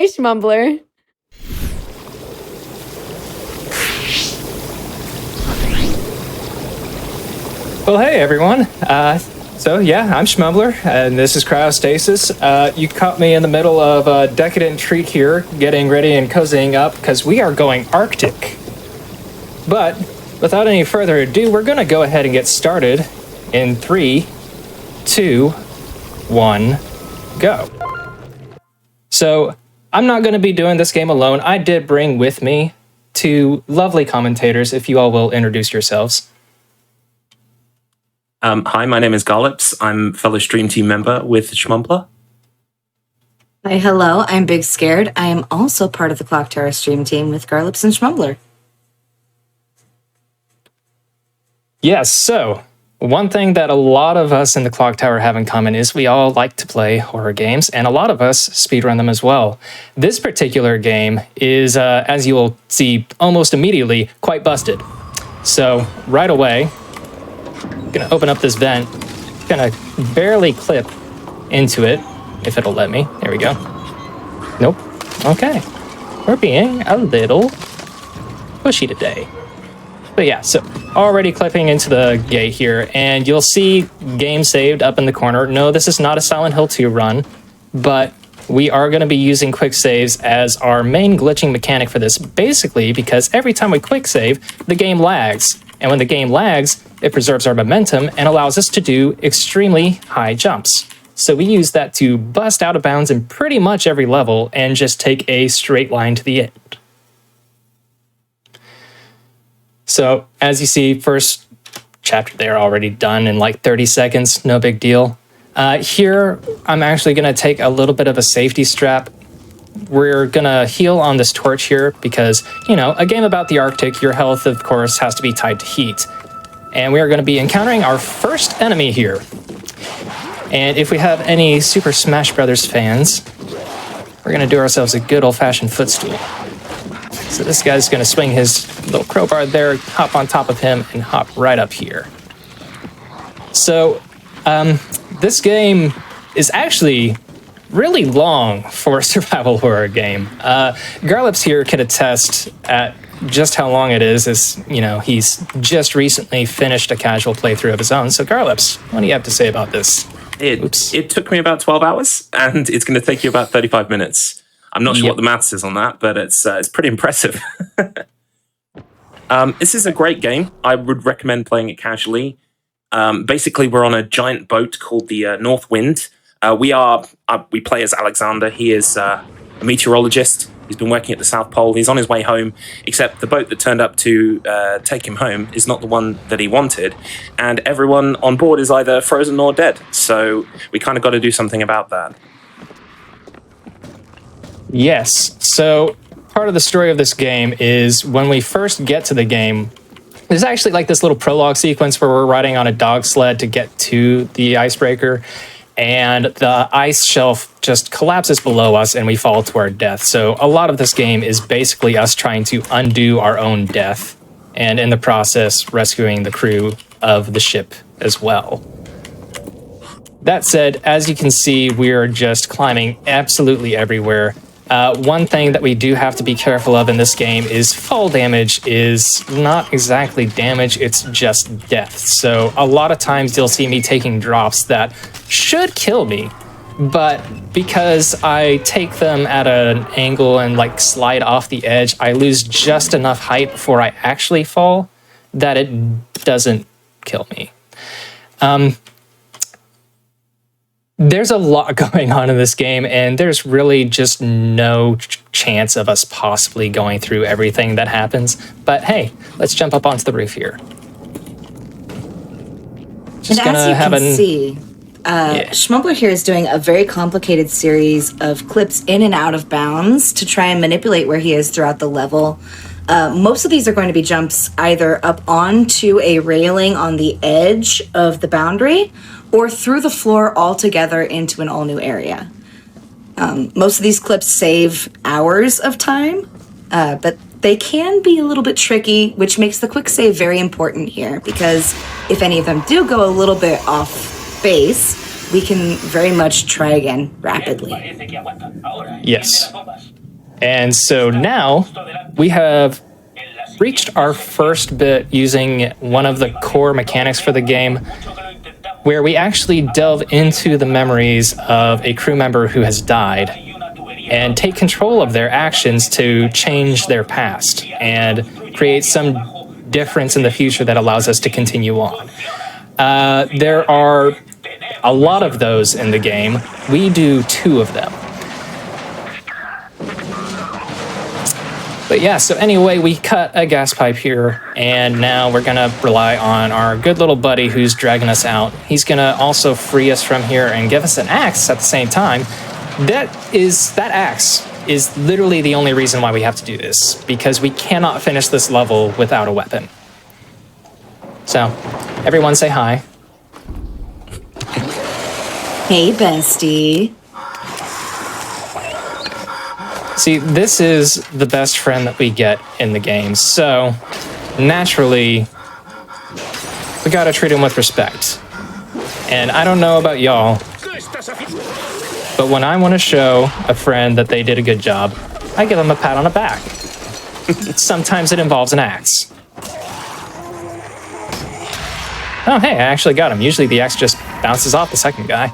Hey, shmumbler. Well, hey everyone. I'm Shmumbler, and this is Cryostasis. You caught me in the middle of a decadent treat here, getting ready and cozying up, because we are going Arctic. But, without any further ado, we're going to go ahead and get started in 3, 2, 1, go. So, I'm not going to be doing this game alone. I did bring with me two lovely commentators, if you all will introduce yourselves. Hi, my name is Garlips. I'm fellow stream team member with shmumbler. Hi, hello, I'm BigScared. I am also part of the Clock Tower stream team with Garlips and shmumbler. Yes, so one thing that a lot of us in the Clock Tower have in common is we all like to play horror games, and a lot of us speedrun them as well. This particular game is, as you will see almost immediately, quite busted. So right away, I'm gonna open up this vent, gonna barely clip into it, if it'll let me. There we go. Nope. Okay. We're being a little pushy today. But yeah, so already clipping into the gate here, and you'll see game saved up in the corner. No, this is not a Silent Hill 2 run, but we are going to be using quick saves as our main glitching mechanic for this, basically because every time we quick save, the game lags. And when the game lags, it preserves our momentum and allows us to do extremely high jumps. So we use that to bust out of bounds in pretty much every level and just take a straight line to the end. So as you see, first chapter there already done in like 30 seconds, no big deal. Here, I'm actually going to take a little bit of a safety strap. We're going to heal on this torch here because, you know, a game about the Arctic, your health, of course, has to be tied to heat. And we are going to be encountering our first enemy here. And if we have any Super Smash Brothers fans, we're going to do ourselves a good old-fashioned footstool. So this guy's going to swing his little crowbar there, hop on top of him, and hop right up here. So this game is actually really long for a survival horror game. Garlips here can attest at just how long it is, as you know, he's just recently finished a casual playthrough of his own. So Garlips, what do you have to say about this? It took me about 12 hours, and it's going to take you about 35 minutes. I'm not sure what the maths is on that, but it's pretty impressive. This is a great game. I would recommend playing it casually. Basically, we're on a giant boat called the North Wind. We play as Alexander. He is a meteorologist. He's been working at the South Pole. He's on his way home, except the boat that turned up to take him home is not the one that he wanted. And everyone on board is either frozen or dead. So we kind of got to do something about that. Yes. So part of the story of this game is when we first get to the game, there's actually like this little prologue sequence where we're riding on a dog sled to get to the icebreaker, and the ice shelf just collapses below us and we fall to our death. So a lot of this game is basically us trying to undo our own death, and in the process rescuing the crew of the ship as well. That said, as you can see, we're just climbing absolutely everywhere. One thing that we do have to be careful of in this game is fall damage is not exactly damage, it's just death. So a lot of times you'll see me taking drops that should kill me, but because I take them at an angle and like slide off the edge, I lose just enough height before I actually fall that it doesn't kill me. There's a lot going on in this game, and there's really just no chance of us possibly going through everything that happens. But hey, let's jump up onto the roof here. Just and as you can see, Shmumbler here is doing a very complicated series of clips in and out of bounds to try and manipulate where he is throughout the level. Most of these are going to be jumps either up onto a railing on the edge of the boundary or through the floor altogether into an all-new area. Most of these clips save hours of time, but they can be a little bit tricky, which makes the quick save very important here, because if any of them do go a little bit off base, we can very much try again rapidly. Yes. And so now we have reached our first bit using one of the core mechanics for the game, where we actually delve into the memories of a crew member who has died and take control of their actions to change their past and create some difference in the future that allows us to continue on. There are a lot of those in the game. We do 2 of them. But yeah, so anyway, we cut a gas pipe here, and now we're gonna rely on our good little buddy who's dragging us out. He's gonna also free us from here and give us an axe at the same time. That axe is literally the only reason why we have to do this, because we cannot finish this level without a weapon. So, everyone say hi. Hey, bestie. See, this is the best friend that we get in the game, so naturally, we gotta treat him with respect. And I don't know about y'all, but when I want to show a friend that they did a good job, I give them a pat on the back. Sometimes it involves an axe. Oh, hey, I actually got him. Usually the axe just bounces off the second guy.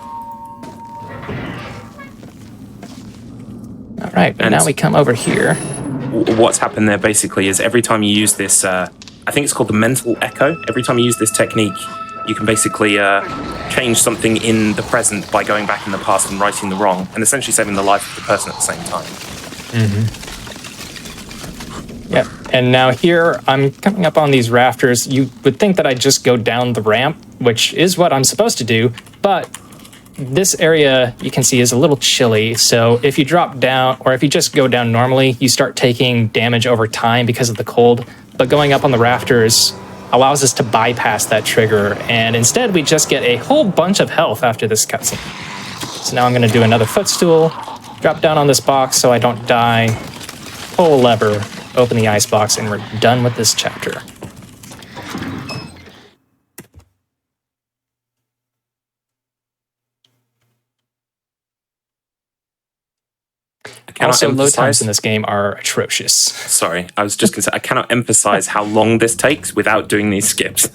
All right, but now we come over here. What's happened there basically is every time you use this, I think it's called the mental echo. Every time you use this technique, you can basically change something in the present by going back in the past and righting the wrong, and essentially saving the life of the person at the same time. Mm-hmm. Yep, and now here I'm coming up on these rafters. You would think that I'd just go down the ramp, which is what I'm supposed to do, but this area you can see is a little chilly, so if you drop down, or if you just go down normally, you start taking damage over time because of the cold, but going up on the rafters allows us to bypass that trigger, and instead we just get a whole bunch of health after this cutscene. So now I'm going to do another footstool, drop down on this box so I don't die, pull a lever, open the ice box, and we're done with this chapter. Also, load times in this game are atrocious. Sorry, I was just going to say, I cannot emphasize how long this takes without doing these skips.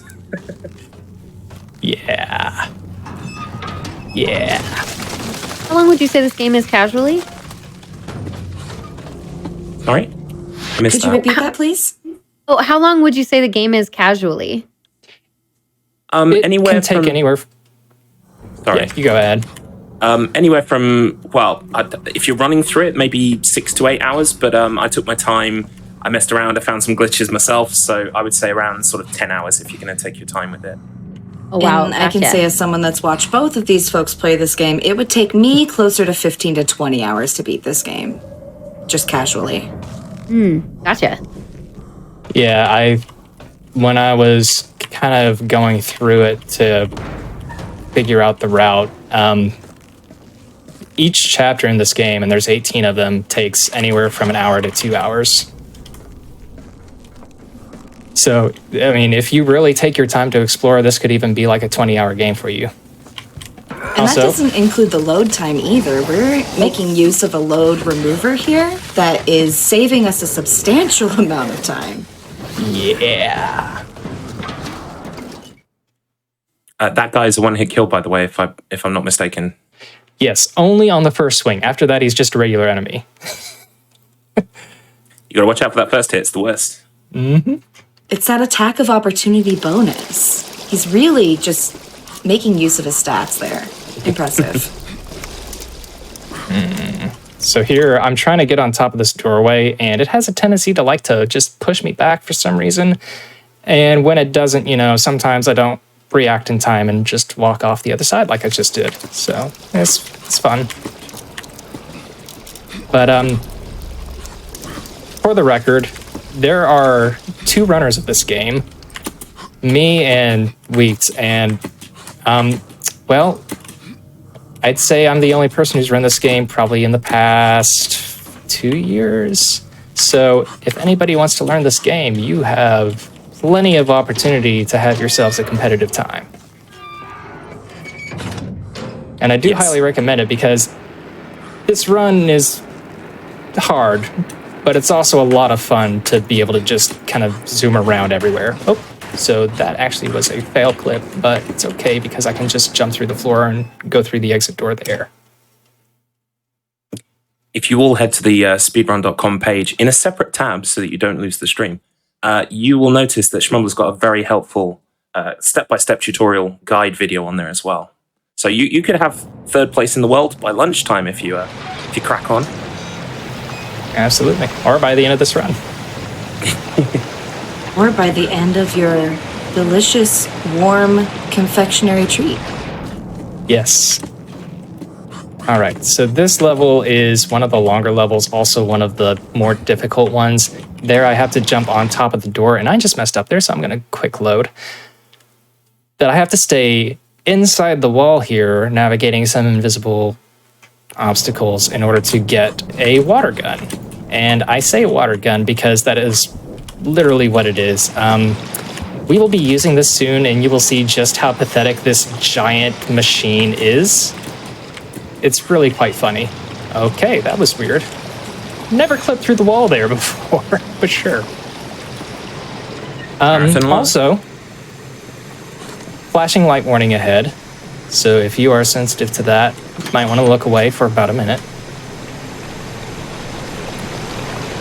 Yeah. How long would you say this game is casually? Sorry? I missed Could you repeat that, please? Oh, how long would you say the game is casually? It anywhere can take from... anywhere... Sorry. Yeah, you go ahead. Anywhere from, well, if you're running through it, maybe 6 to 8 hours, but I took my time, I messed around, I found some glitches myself, so I would say around sort of 10 hours if you're going to take your time with it. Oh, wow. And I can say, as someone that's watched both of these folks play this game, it would take me closer to 15 to 20 hours to beat this game. Just casually. Gotcha. Yeah, when I was kind of going through it to figure out the route, each chapter in this game, and there's 18 of them, takes anywhere from an hour to 2 hours. So, I mean, if you really take your time to explore, this could even be like a 20-hour game for you. And that doesn't include the load time either. We're making use of a load remover here that is saving us a substantial amount of time. Yeah. That guy is a one-hit kill, by the way, if I'm not mistaken. Yes, only on the first swing. After that, he's just a regular enemy. You gotta watch out for that first hit, it's the worst. Mm-hmm. It's that attack of opportunity bonus. He's really just making use of his stats there. Impressive. So here, I'm trying to get on top of this doorway, and it has a tendency to like to just push me back for some reason. And when it doesn't, sometimes I don't react in time and just walk off the other side like I just did. So it's fun. But for the record, there are 2 runners of this game, me and Wheat, and well, I'd say I'm the only person who's run this game probably in the past 2 years. So if anybody wants to learn this game, you have plenty of opportunity to have yourselves a competitive time. And I do Yes. highly recommend it because this run is hard, but it's also a lot of fun to be able to just kind of zoom around everywhere. Oh, so that actually was a fail clip, but it's okay because I can just jump through the floor and go through the exit door there. If you all head to the speedrun.com page in a separate tab so that you don't lose the stream, you will notice that Shmumbler's got a very helpful step-by-step tutorial guide video on there as well. So you could have third place in the world by lunchtime if you crack on. Absolutely. Or by the end of this run. Or by the end of your delicious, warm confectionery treat. Yes. All right, so this level is one of the longer levels, also one of the more difficult ones. There I have to jump on top of the door, and I just messed up there, so I'm going to quick load. That I have to stay inside the wall here, navigating some invisible obstacles in order to get a water gun. And I say water gun because that is literally what it is. We will be using this soon, and you will see just how pathetic this giant machine is. It's really quite funny. Okay, that was weird. Never clipped through the wall there before, but sure. Also, flashing light warning ahead. So if you are sensitive to that, you might want to look away for about a minute.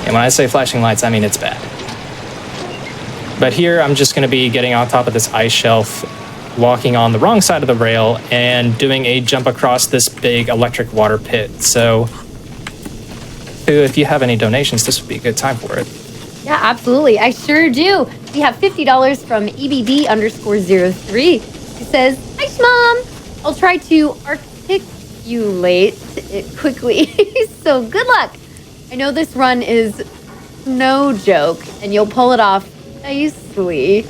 And when I say flashing lights, I mean it's bad. But here I'm just going to be getting on top of this ice shelf, walking on the wrong side of the rail, and doing a jump across this big electric water pit. So if you have any donations, this would be a good time for it. Yeah, absolutely. I sure do. We have $50 from EBD_03. He says, "Hi, Mom. I'll try to articulate it quickly. So good luck. I know this run is no joke, and you'll pull it off nicely."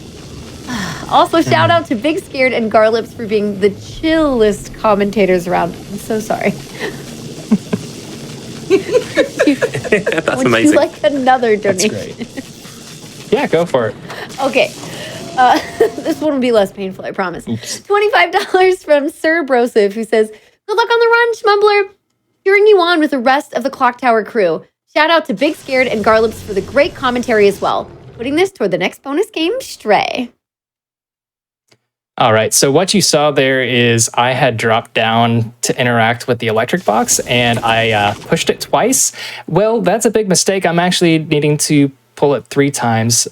Also, shout out to BigScared and Garlips for being the chillest commentators around. I'm so sorry. That's Would amazing. you like another donation? That's great. Yeah, go for it. Okay. This one will be less painful, I promise. Oops. $25 from Sir Brosive, who says, "Good luck on the run, Shmumbler. Cheering you on with the rest of the Clock Tower crew. Shout out to BigScared and Garlips for the great commentary as well. Putting this toward the next bonus game, Stray." All right, so what you saw there is I had dropped down to interact with the electric box, and I pushed it twice. Well, that's a big mistake. I'm actually needing to pull it 3 times.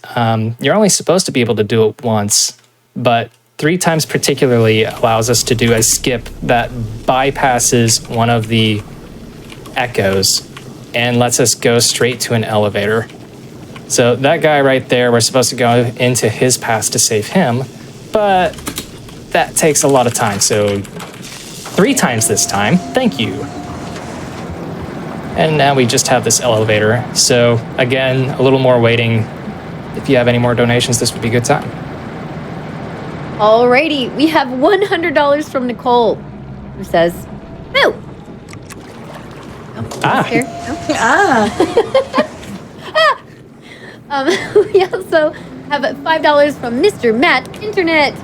You're only supposed to be able to do it once, but 3 times particularly allows us to do a skip that bypasses one of the echoes and lets us go straight to an elevator. So that guy right there, we're supposed to go into his pass to save him, but that takes a lot of time, so 3 times this time. Thank you. And now we just have this elevator. So again, a little more waiting. If you have any more donations, this would be a good time. Alrighty, we have $100 from Nicole, who says, "Boo." Ah. Scared? No? We also have $5 from Mr. Matt Internet,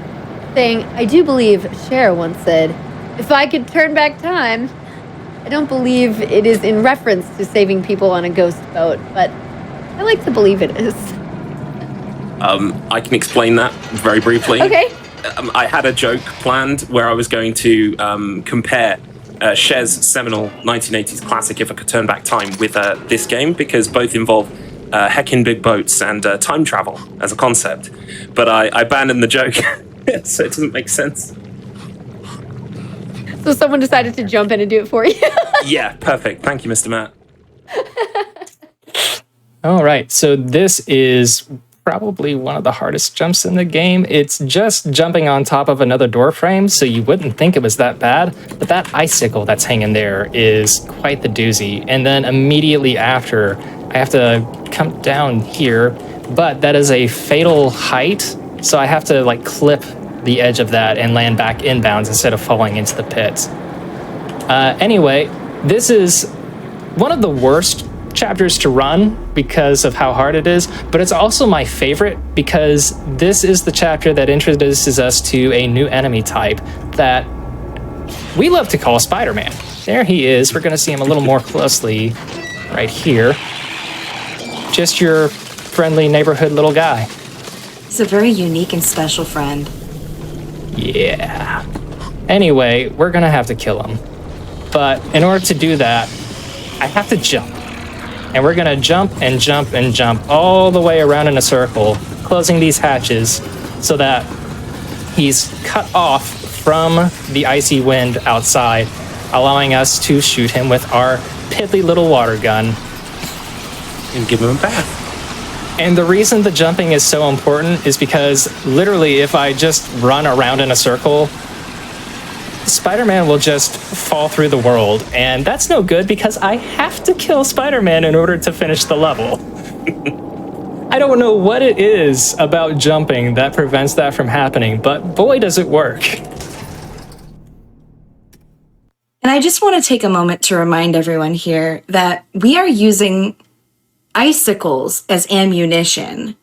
saying, "I do believe Cher once said, if I could turn back time." I don't believe it is in reference to saving people on a ghost boat, but I like to believe it is. I can explain that very briefly. Okay. I had a joke planned where I was going to compare Cher's seminal 1980s classic "If I Could Turn Back Time" with this game, because both involve heckin' big boats and time travel as a concept. But I abandoned the joke, so it doesn't make sense. So someone decided to jump in and do it for you. Yeah, perfect. Thank you, Mr. Matt. All right, so this is probably one of the hardest jumps in the game. It's just jumping on top of another door frame, so you wouldn't think it was that bad, but that icicle that's hanging there is quite the doozy. And then immediately after, I have to come down here, but that is a fatal height, so I have to like clip the edge of that and land back inbounds instead of falling into the pit. Anyway, this is one of the worst chapters to run because of how hard it is, but it's also my favorite because this is the chapter that introduces us to a new enemy type that we love to call Spider-Man. There he is. We're going to see him a little more closely right here. Just your friendly neighborhood little guy. He's a very unique and special friend. Yeah. Anyway, we're going to have to kill him. But in order to do that, I have to jump. And we're going to jump and jump and jump all the way around in a circle, closing these hatches so that he's cut off from the icy wind outside, allowing us to shoot him with our piddly little water gun. And give him a bath. And the reason the jumping is so important is because literally if I just run around in a circle, Spider-Man will just fall through the world. And that's no good because I have to kill Spider-Man in order to finish the level. I don't know what it is about jumping that prevents that from happening, but boy, does it work. And I just want to take a moment to remind everyone here that we are using icicles as ammunition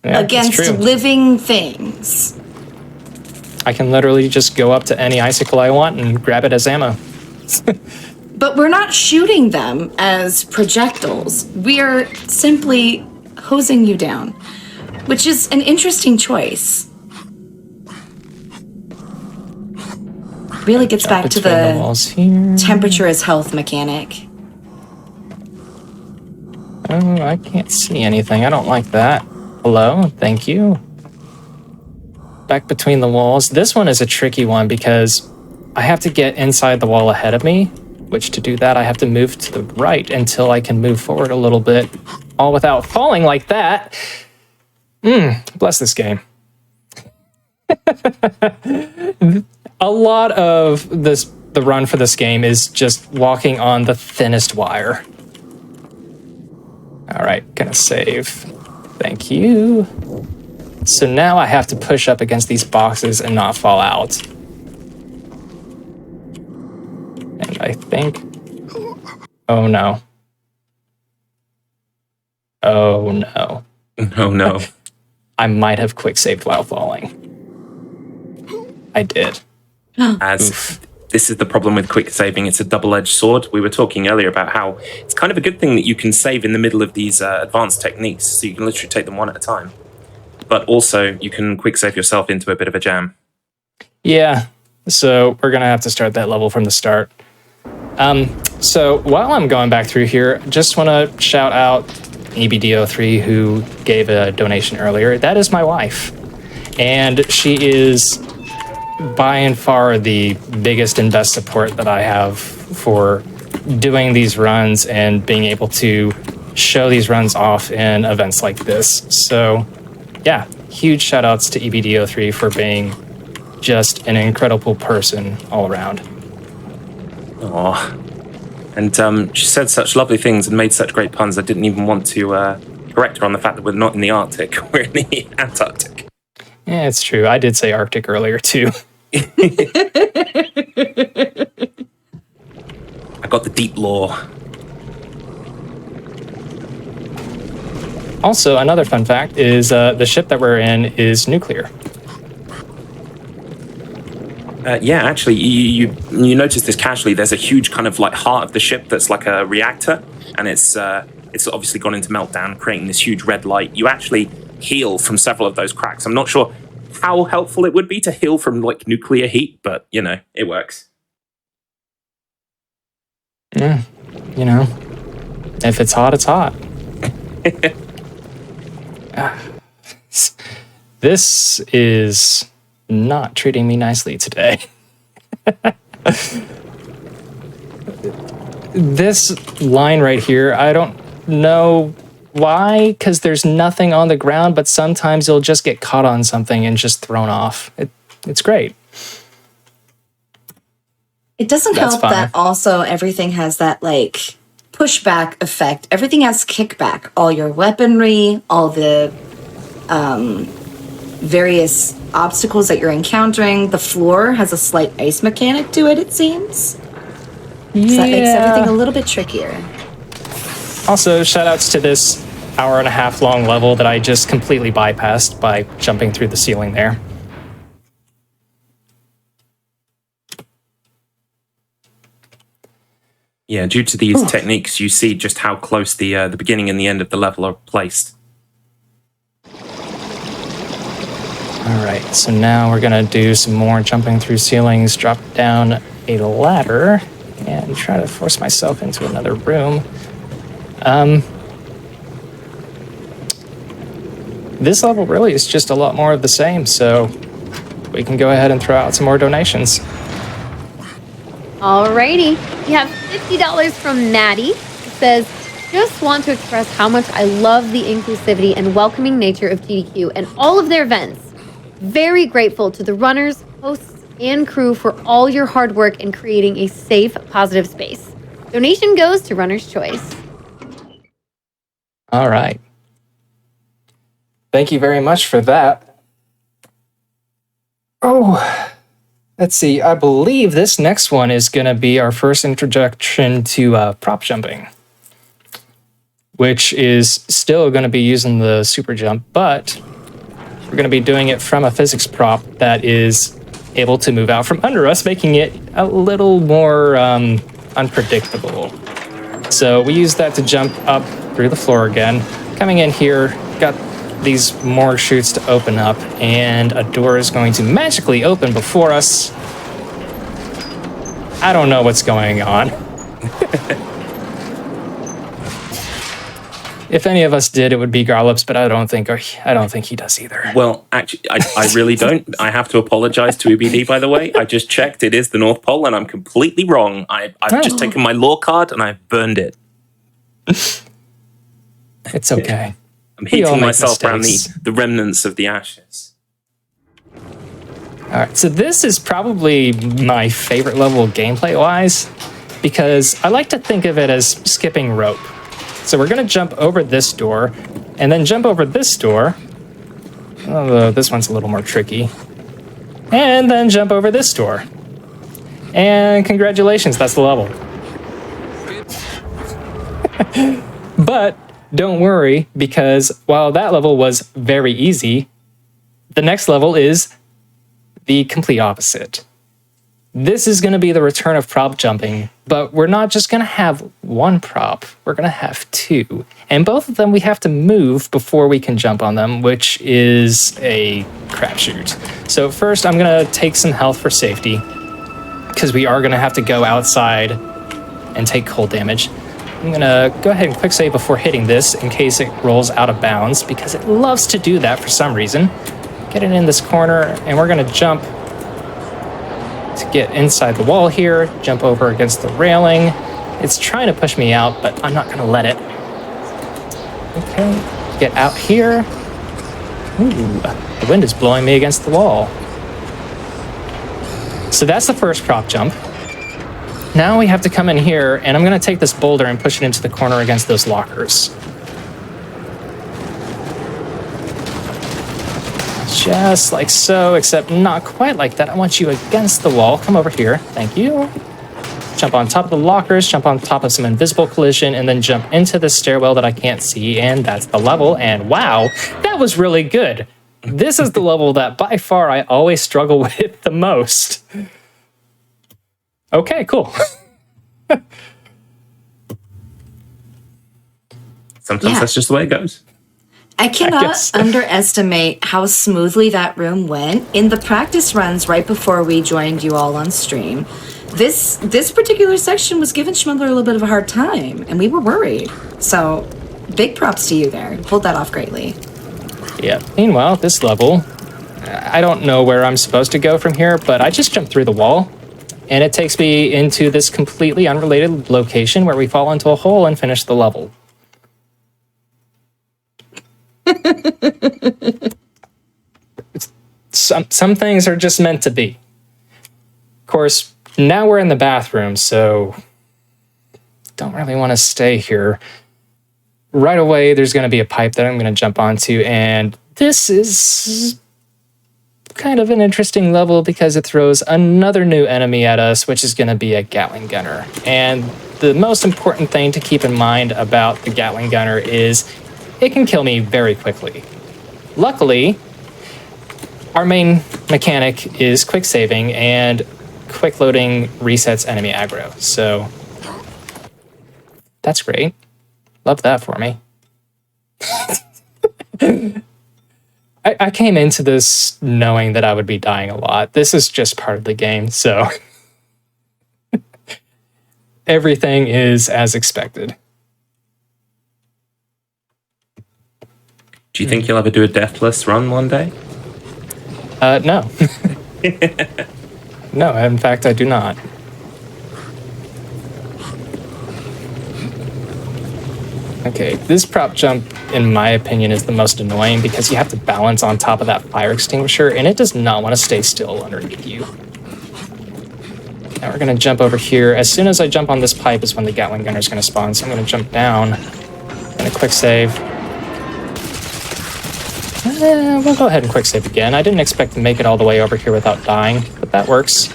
against living things. I can literally just go up to any icicle I want and grab it as ammo. But we're not shooting them as projectiles. We are simply hosing you down, which is an interesting choice. Really gets back to the temperature is health mechanic. Oh, I can't see anything. I don't like that. Hello, thank you. Back between the walls. This one is a tricky one because I have to get inside the wall ahead of me, which to do that I have to move to the right until I can move forward a little bit, all without falling like that. Bless this game. A lot of the run for this game is just walking on the thinnest wire. All right, gonna save. Thank you. So now I have to push up against these boxes and not fall out. And I think... Oh no. Oh no. Oh no. I might have quick saved while falling. I did. As this is the problem with quick saving, it's a double-edged sword. We were talking earlier about how it's kind of a good thing that you can save in the middle of these advanced techniques, so you can literally take them one at a time. But also, you can quick save yourself into a bit of a jam. Yeah, so we're going to have to start that level from the start. So while I'm going back through here, just want to shout out EBDO3 who gave a donation earlier. That is my wife. And she is by and far the biggest and best support that I have for doing these runs and being able to show these runs off in events like this. So yeah, huge shout outs to EBDO3 for being just an incredible person all around. Aww. And she said such lovely things and made such great puns. I didn't even want to correct her on the fact that we're not in the Arctic. We're in the Antarctic. Yeah, it's true. I did say Arctic earlier, too. I got the deep lore. Also, another fun fact is the ship that we're in is nuclear. Yeah, actually, you notice this casually. There's a huge kind of like heart of the ship that's like a reactor, and it's obviously gone into meltdown, creating this huge red light. You actually heal from several of those cracks. I'm not sure how helpful it would be to heal from like nuclear heat, but you know, it works. Yeah, you know, if it's hot, it's hot. This is not treating me nicely today. This line right here, I don't know why, because there's nothing on the ground, but sometimes you'll just get caught on something and just thrown off. It's great. It doesn't help that also everything has that like pushback effect. Everything has kickback. All your weaponry, all the various obstacles that you're encountering. The floor has a slight ice mechanic to it, it seems. Yeah. So that makes everything a little bit trickier. Also, shoutouts to this hour-and-a-half long level that I just completely bypassed by jumping through the ceiling there. Yeah, due to these techniques, you see just how close the beginning and the end of the level are placed. All right, so now we're gonna do some more jumping through ceilings, drop down a ladder, and try to force myself into another room. This level really is just a lot more of the same, so we can go ahead and throw out some more donations. Alrighty, we have $50 from Maddie. It says, just want to express how much I love the inclusivity and welcoming nature of GDQ and all of their events. Very grateful to the runners, hosts, and crew for all your hard work in creating a safe, positive space. Donation goes to Runner's Choice. All right. Thank you very much for that. Oh, let's see. I believe this next one is going to be our first introduction to prop jumping, which is still going to be using the super jump, but we're going to be doing it from a physics prop that is able to move out from under us, making it a little more unpredictable. So we use that to jump up through the floor again. Coming in here, got these more chutes to open up, and a door is going to magically open before us. I don't know what's going on. If any of us did, it would be Garlips, but I don't think he does either. Well, actually, I really don't. I have to apologize to EBD, by the way. I just checked. It is the North Pole, and I'm completely wrong. I've just taken my lore card, and I've burned it. It's okay. I'm heating myself around the remnants of the ashes. All right, so this is probably my favorite level gameplay-wise, because I like to think of it as skipping rope. So we're going to jump over this door, and then jump over this door. Although this one's a little more tricky. And then jump over this door. And congratulations, that's the level. But don't worry, because while that level was very easy, the next level is the complete opposite. This is going to be the return of prop jumping, but we're not just going to have one prop, we're going to have two. And both of them we have to move before we can jump on them, which is a crapshoot. So first I'm going to take some health for safety, because we are going to have to go outside and take cold damage. I'm going to go ahead and quick save before hitting this in case it rolls out of bounds, because it loves to do that for some reason. Get it in this corner, and we're going to jump to get inside the wall here, jump over against the railing. It's trying to push me out, but I'm not going to let it. Okay, get out here. Ooh, the wind is blowing me against the wall. So that's the first prop jump. Now we have to come in here, and I'm going to take this boulder and push it into the corner against those lockers. Just like so, except not quite like that. I want you against the wall. Come over here. Thank you. Jump on top of the lockers, jump on top of some invisible collision, and then jump into the stairwell that I can't see, and that's the level. And wow, that was really good. This is the level that by far I always struggle with the most. Okay, cool. Sometimes that's just the way it goes. I cannot underestimate how smoothly that room went. In the practice runs right before we joined you all on stream, this particular section was giving shmumbler a little bit of a hard time, and we were worried. So, big props to you there. You pulled that off greatly. Yeah. Meanwhile, this level, I don't know where I'm supposed to go from here, but I just jumped through the wall, and it takes me into this completely unrelated location where we fall into a hole and finish the level. Some things are just meant to be. Of course, now we're in the bathroom, so don't really want to stay here. Right away, there's going to be a pipe that I'm going to jump onto, and this is kind of an interesting level because it throws another new enemy at us, which is going to be a Gatling gunner. And the most important thing to keep in mind about the Gatling gunner is it can kill me very quickly. Luckily, our main mechanic is quick saving, and quick loading resets enemy aggro. So That's great. Love that for me. I came into this knowing that I would be dying a lot. This is just part of the game, so everything is as expected. Do you think you'll ever do a deathless run one day? No. No, in fact, I do not. Okay, this prop jump, in my opinion, is the most annoying because you have to balance on top of that fire extinguisher, and it does not want to stay still underneath you. Now we're going to jump over here. As soon as I jump on this pipe is when the Gatling gunner is going to spawn, so I'm going to jump down. And a quick save. We'll go ahead and quick save again. I didn't expect to make it all the way over here without dying, but that works.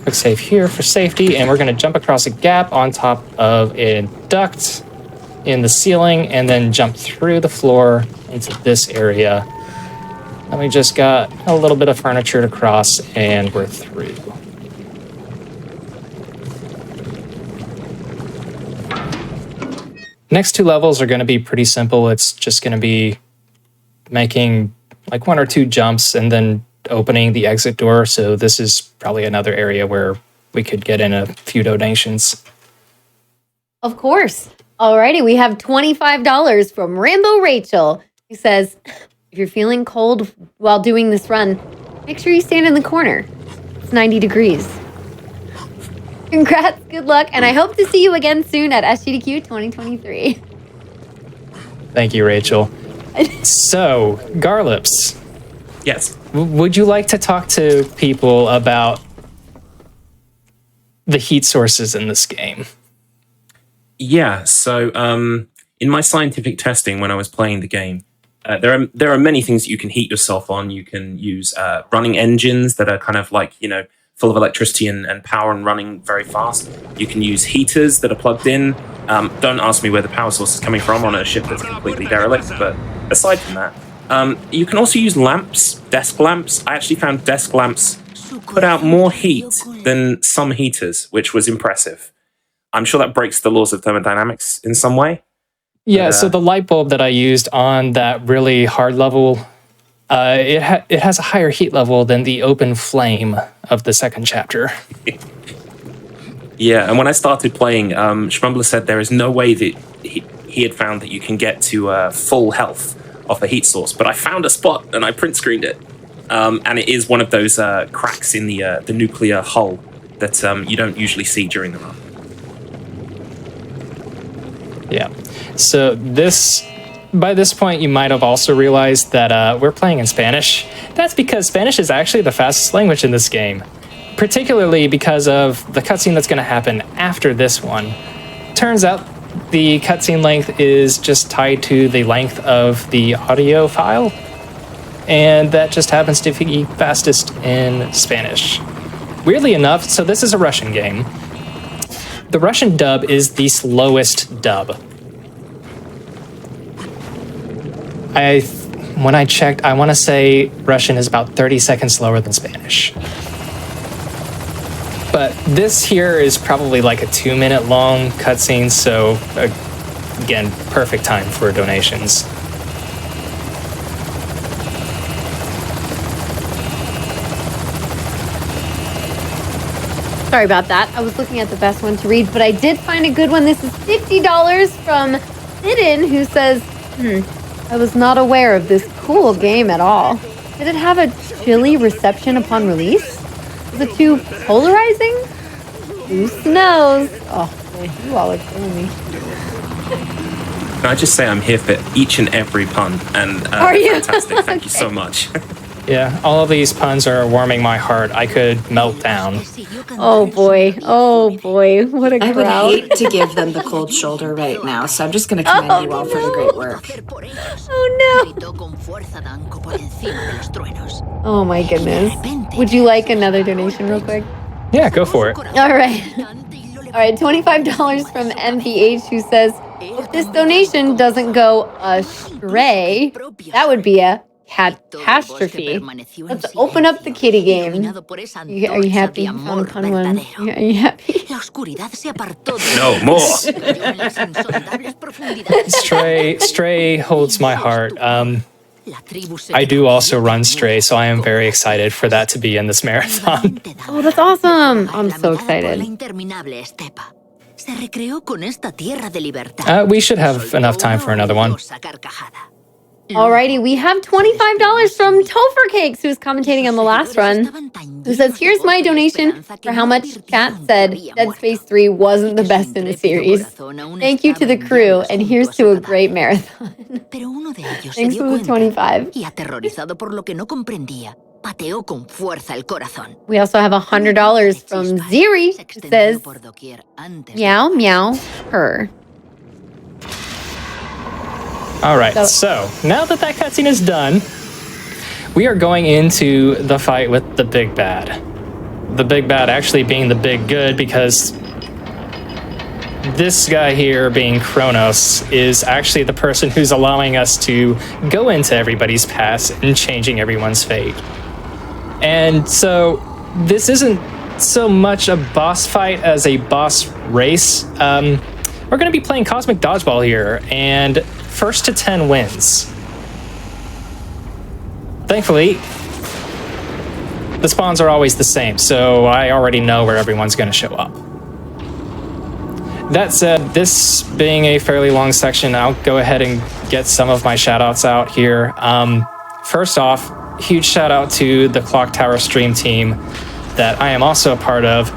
Quick save here for safety, and we're going to jump across a gap on top of a duct in the ceiling, and then jump through the floor into this area. And we just got a little bit of furniture to cross, and we're through. Next two levels are going to be pretty simple. It's just going to be making like 1 or 2 jumps and then opening the exit door. So this is probably another area where we could get in a few donations. Of course. Alrighty, we have $25 from Rambo Rachel, who says, if you're feeling cold while doing this run, make sure you stand in the corner. It's 90 degrees. Congrats, good luck, and I hope to see you again soon at SGDQ 2023. Thank you, Rachel. So, Garlips. Yes. Would you like to talk to people about the heat sources in this game? Yeah, so in my scientific testing when I was playing the game, there are many things that you can heat yourself on. You can use running engines that are kind of like, full of electricity and power and running very fast. You can use heaters that are plugged in. Don't ask me where the power source is coming from on a ship that's completely derelict, but aside from that, you can also use lamps, desk lamps. I actually found desk lamps put out more heat than some heaters, which was impressive. I'm sure that breaks the laws of thermodynamics in some way. Yeah, so the light bulb that I used on that really hard level, it has a higher heat level than the open flame of the second chapter. Yeah, and when I started playing, Shmumbler said there is no way that he had found that you can get to full health off a heat source, but I found a spot and I print screened it. And it is one of those cracks in the nuclear hull that you don't usually see during the run. Yeah. So by this point, you might have also realized that we're playing in Spanish. That's because Spanish is actually the fastest language in this game, particularly because of the cutscene that's going to happen after this one. Turns out the cutscene length is just tied to the length of the audio file, and that just happens to be fastest in Spanish. Weirdly enough, so this is a Russian game. The Russian dub is the slowest dub. When I checked, I want to say Russian is about 30 seconds slower than Spanish. But this here is probably like a 2-minute long cutscene, so again, perfect time for donations. Sorry about that. I was looking at the best one to read, but I did find a good one. This is $50 from Sidin, who says, I was not aware of this cool game at all. Did it have a chilly reception upon release? Was it too polarizing? Who knows? Oh, boy, you all are killing me. Can I just say I'm here for each and every pun, and Are you? Fantastic. Thank you so much. Yeah, all of these puns are warming my heart. I could melt down. Oh boy, what a crowd. I would hate to give them the cold shoulder right now, so I'm just going to commend you all for the great work. Oh no. Oh my goodness. Would you like another donation real quick? Yeah, go for it. All right, $25 from MPH, who says, if this donation doesn't go astray, that would be a catastrophe. Let's open up the kitty game. Are you happy you found the fun one? Are you happy? No, more. Stray holds my heart. I do also run Stray, so I am very excited for that to be in this marathon. Oh, that's awesome. I'm so excited. We should have enough time for another one. Alrighty, we have $25 from Topher Cakes, who's commentating on the last run, who says, here's my donation for how much Kat said Dead Space 3 wasn't the best in the series. Thank you to the crew, and here's to a great marathon. Thanks for the 25. We also have $100 from Ziri, who says, meow, meow, purr. All right, so now that cutscene is done, we are going into the fight with the big bad. The big bad actually being the big good, because this guy here, being Kronos, is actually the person who's allowing us to go into everybody's past and changing everyone's fate. And so this isn't so much a boss fight as a boss race. We're going to be playing Cosmic Dodgeball here, and first to 10 wins. Thankfully, the spawns are always the same, so I already know where everyone's going to show up. That said, this being a fairly long section, I'll go ahead and get some of my shoutouts out here. First off, huge shout out to the Clock Tower stream team that I am also a part of.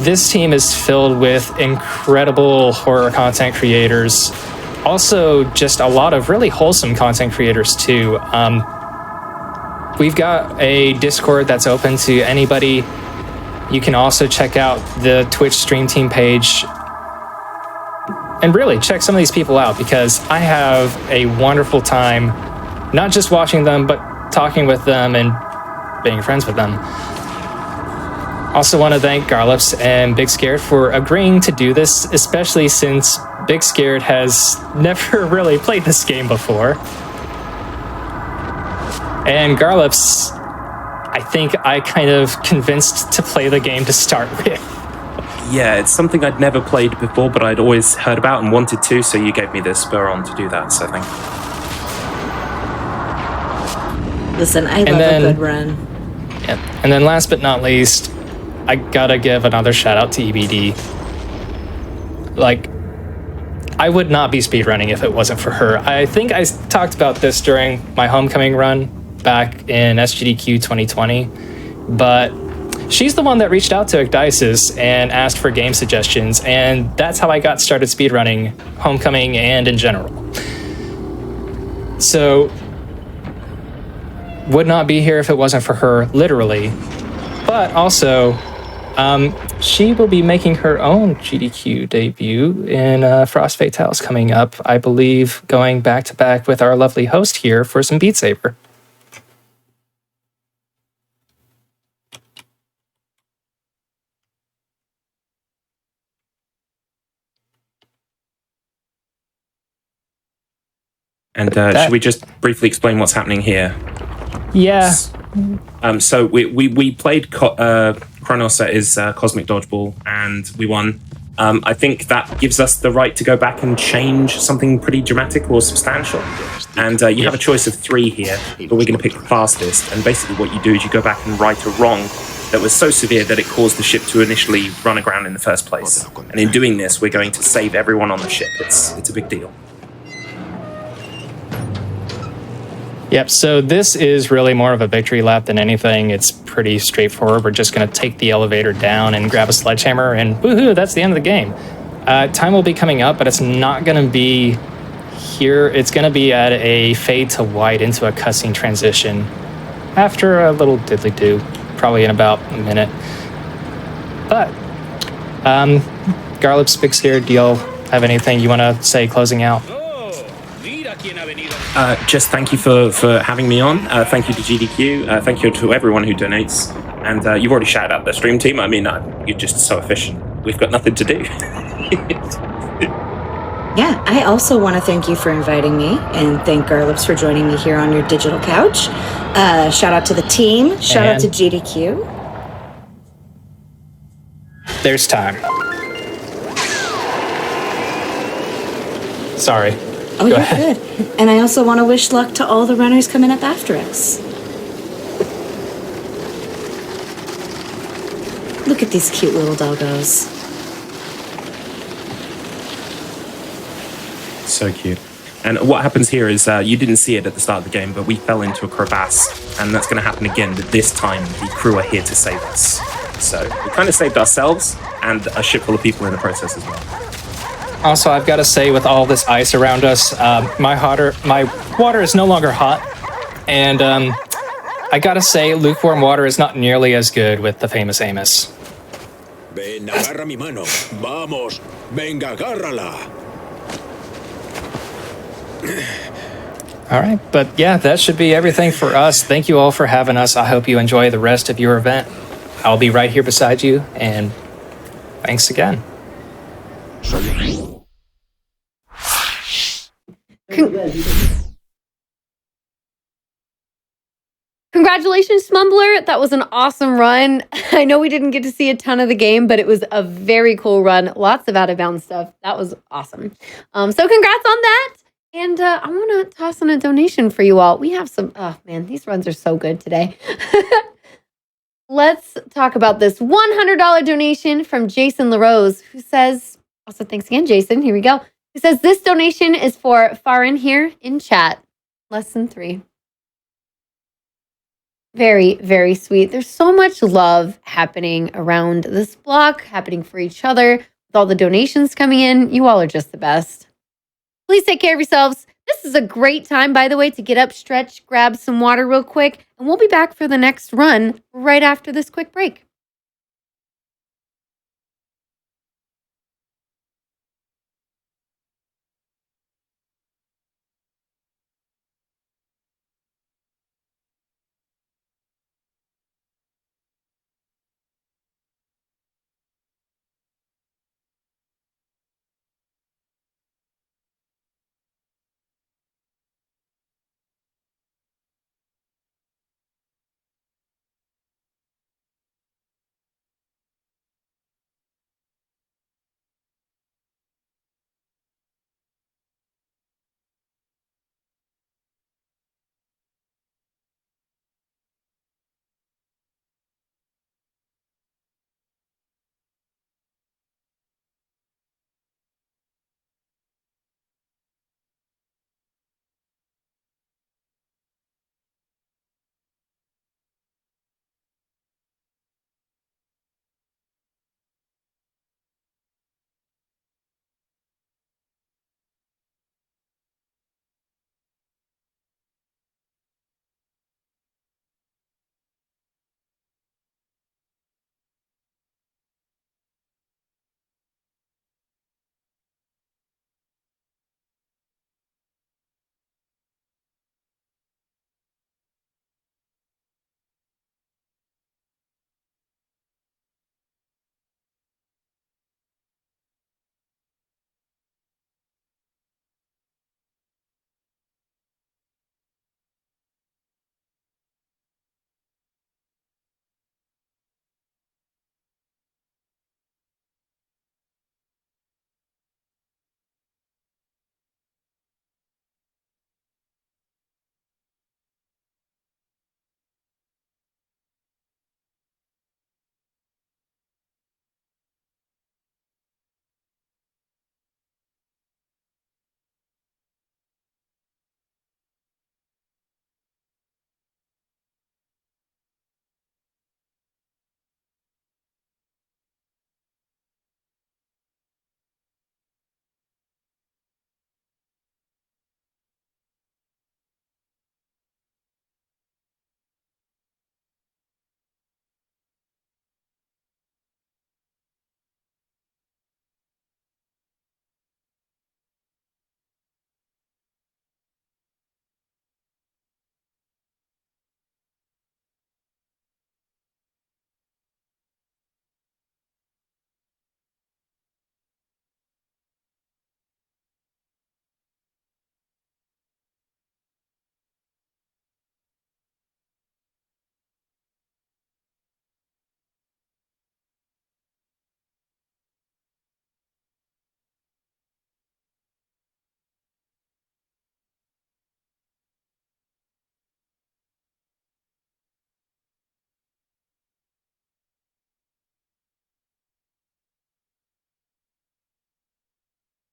This team is filled with incredible horror content creators. Also, just a lot of really wholesome content creators, too. We've got a Discord that's open to anybody. You can also check out the Twitch stream team page. And really, check some of these people out, because I have a wonderful time, not just watching them, but talking with them and being friends with them. Also want to thank Garlips and BigScared for agreeing to do this, especially since BigScared has never really played this game before. And Garlips, I think I kind of convinced to play the game to start with. Yeah, it's something I'd never played before, but I'd always heard about and wanted to, so you gave me the spur on to do that, so thank you. Listen, I love a good run. Yeah. And then last but not least, I gotta give another shout out to EBD. Like, I would not be speedrunning if it wasn't for her. I think I talked about this during my homecoming run back in SGDQ 2020, but she's the one that reached out to Ecdysis and asked for game suggestions, and that's how I got started speedrunning homecoming and in general. So, would not be here if it wasn't for her, literally. But also, she will be making her own GDQ debut in Frost Fatales coming up, I believe, going back to back with our lovely host here for some Beat Saber. And should we just briefly explain what's happening here? Yeah. So we played Kronos at his Cosmic Dodgeball, and we won. I think that gives us the right to go back and change something pretty dramatic or substantial. And you have a choice of 3 here, but we're going to pick the fastest. And basically what you do is you go back and right a wrong that was so severe that it caused the ship to initially run aground in the first place. And in doing this, we're going to save everyone on the ship. It's a big deal. Yep, so this is really more of a victory lap than anything. It's pretty straightforward. We're just going to take the elevator down and grab a sledgehammer, and woohoo, that's the end of the game. Time will be coming up, but it's not going to be here. It's going to be at a fade to white into a cutscene transition after a little diddly-do, probably in about a minute. But, Garlips, BigScared, do y'all have anything you want to say closing out? Just thank you for having me on. Thank you to GDQ. Thank you to everyone who donates. And you've already shouted out the stream team. I mean, you're just so efficient. We've got nothing to do. Yeah, I also want to thank you for inviting me and thank Garlips for joining me here on your digital couch. Shout out to the team. Shout out to GDQ. There's time. Sorry. Oh, you're good. And I also want to wish luck to all the runners coming up after us. Look at these cute little doggos. So cute. And what happens here is you didn't see it at the start of the game, but we fell into a crevasse, and that's going to happen again, but this time the crew are here to save us. So we kind of saved ourselves and a ship full of people in the process as well. Also, I've got to say, with all this ice around us, my water is no longer hot, and I gotta say, lukewarm water is not nearly as good with the famous Amos. Ven, agarra mi mano. Vamos. Venga, agárrala. All right, but yeah, that should be everything for us. Thank you all for having us. I hope you enjoy the rest of your event. I'll be right here beside you, and thanks again. Congratulations, shmumbler. That was an awesome run. I know we didn't get to see a ton of the game, but it was a very cool run. Lots of out-of-bounds stuff. That was awesome. So congrats on that. And I want to toss in a donation for you all. We have some, oh man, these runs are so good today. Let's talk about this $100 donation from Jason LaRose, who says, also thanks again, Jason, here we go. Who says, this donation is for Farin here in chat. Lesson 3. Very, very sweet. There's so much love happening around this block, happening for each other, with all the donations coming in. You all are just the best. Please take care of yourselves. This is a great time, by the way, to get up, stretch, grab some water real quick, and we'll be back for the next run right after this quick break.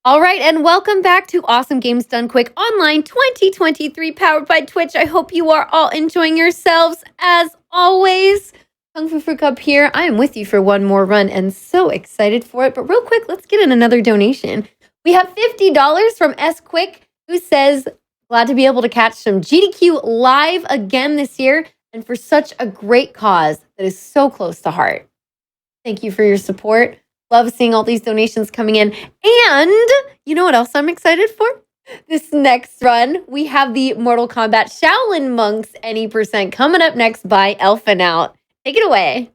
All right, and welcome back to Awesome Games Done Quick Online 2023, powered by Twitch. I hope you are all enjoying yourselves as always. Kungfufruitcup here. I am with you for one more run and so excited for it. But real quick, let's get in another donation. We have $50 from S Quick, who says, glad to be able to catch some GDQ live again this year and for such a great cause that is so close to heart. Thank you for your support. Love seeing all these donations coming in. And you know what else I'm excited for? This next run, we have the Mortal Kombat Shaolin Monks Any% coming up next by Elfin Out. Take it away.